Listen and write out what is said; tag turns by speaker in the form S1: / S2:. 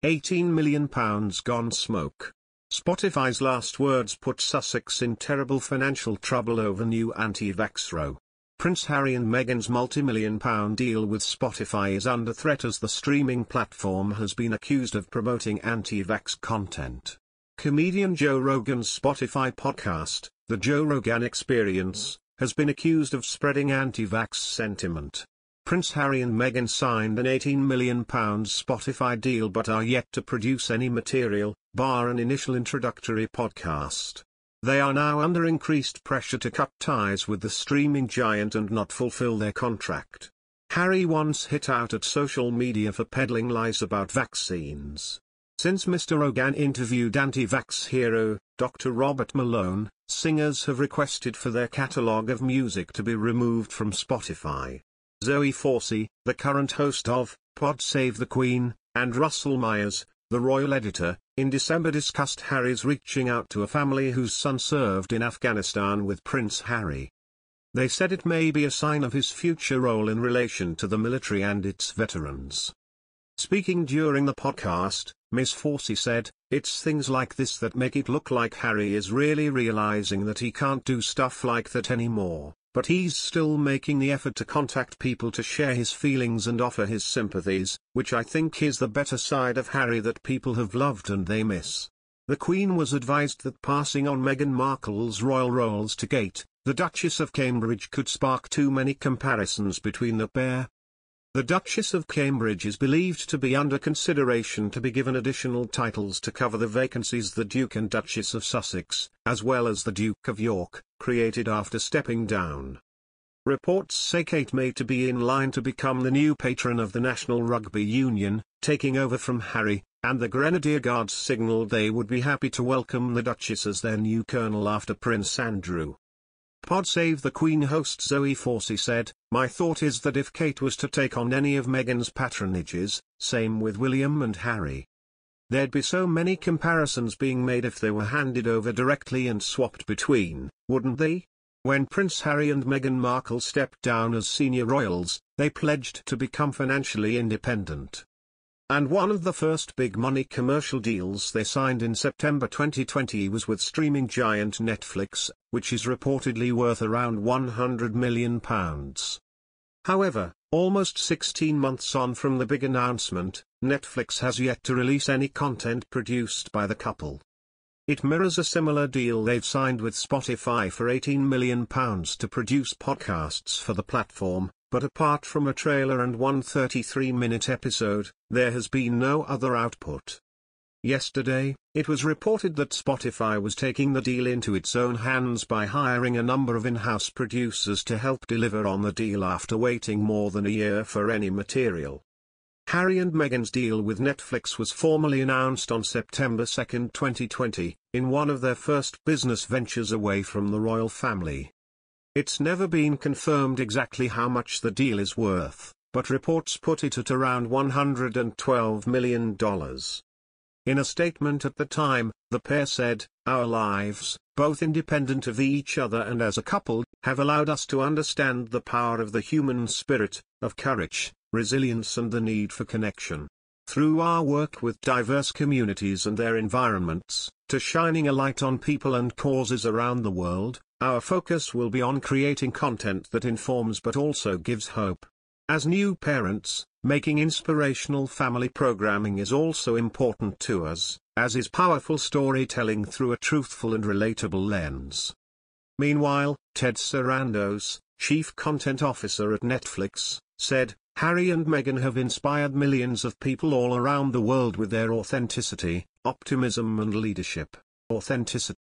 S1: £18 million gone smoke. Spotify's last words put Sussex in terrible financial trouble over new anti-vax row. Prince Harry and Meghan's multi-million-pound deal with Spotify is under threat as the streaming platform has been accused of promoting anti-vax content. Comedian Joe Rogan's Spotify podcast, The Joe Rogan Experience, has been accused of spreading anti-vax sentiment. Prince Harry and Meghan signed an £18 million Spotify deal but are yet to produce any material, bar an initial introductory podcast. They are now under increased pressure to cut ties with the streaming giant and not fulfill their contract. Harry once hit out at social media for peddling lies about vaccines. Since Mr. Rogan interviewed anti-vax hero, Dr. Robert Malone, singers have requested for their catalogue of music to be removed from Spotify. Zoe Forsey, the current host of Pod Save the Queen, and Russell Myers, the royal editor, in December discussed Harry's reaching out to a family whose son served in Afghanistan with Prince Harry. They said it may be a sign of his future role in relation to the military and its veterans. Speaking during the podcast, Ms. Forsey said, "It's things like this that make it look like Harry is really realizing that he can't do stuff like that anymore, but he's still making the effort to contact people to share his feelings and offer his sympathies, which I think is the better side of Harry that people have loved and they miss." The Queen was advised that passing on Meghan Markle's royal roles to Kate, the Duchess of Cambridge, could spark too many comparisons between the pair. The Duchess of Cambridge is believed to be under consideration to be given additional titles to cover the vacancies the Duke and Duchess of Sussex, as well as the Duke of York, created after stepping down. Reports say Kate may be in line to become the new patron of the National Rugby Union, taking over from Harry, and the Grenadier Guards signalled they would be happy to welcome the Duchess as their new colonel after Prince Andrew. Pod Save the Queen host Zoe Forsey said, "My thought is that if Kate was to take on any of Meghan's patronages, same with William and Harry. There'd be so many comparisons being made if they were handed over directly and swapped between, wouldn't they?" When Prince Harry and Meghan Markle stepped down as senior royals, they pledged to become financially independent. And one of the first big-money commercial deals they signed in September 2020 was with streaming giant Netflix, which is reportedly worth around £100 million. However, almost 16 months on from the big announcement, Netflix has yet to release any content produced by the couple. It mirrors a similar deal they've signed with Spotify for £18 million to produce podcasts for the platform, but apart from a trailer and one 33-minute episode, there has been no other output. Yesterday, it was reported that Spotify was taking the deal into its own hands by hiring a number of in-house producers to help deliver on the deal after waiting more than a year for any material. Harry and Meghan's deal with Netflix was formally announced on September 2, 2020, in one of their first business ventures away from the royal family. It's never been confirmed exactly how much the deal is worth, but reports put it at around $112 million. In a statement at the time, the pair said, "Our lives, both independent of each other and as a couple, have allowed us to understand the power of the human spirit, of courage, resilience and the need for connection. Through our work with diverse communities and their environments, to shining a light on people and causes around the world, our focus will be on creating content that informs but also gives hope. As new parents, making inspirational family programming is also important to us, as is powerful storytelling through a truthful and relatable lens." Meanwhile, Ted Sarandos, Chief Content Officer at Netflix, said, "Harry and Meghan have inspired millions of people all around the world with their authenticity, optimism and leadership." Authenticity.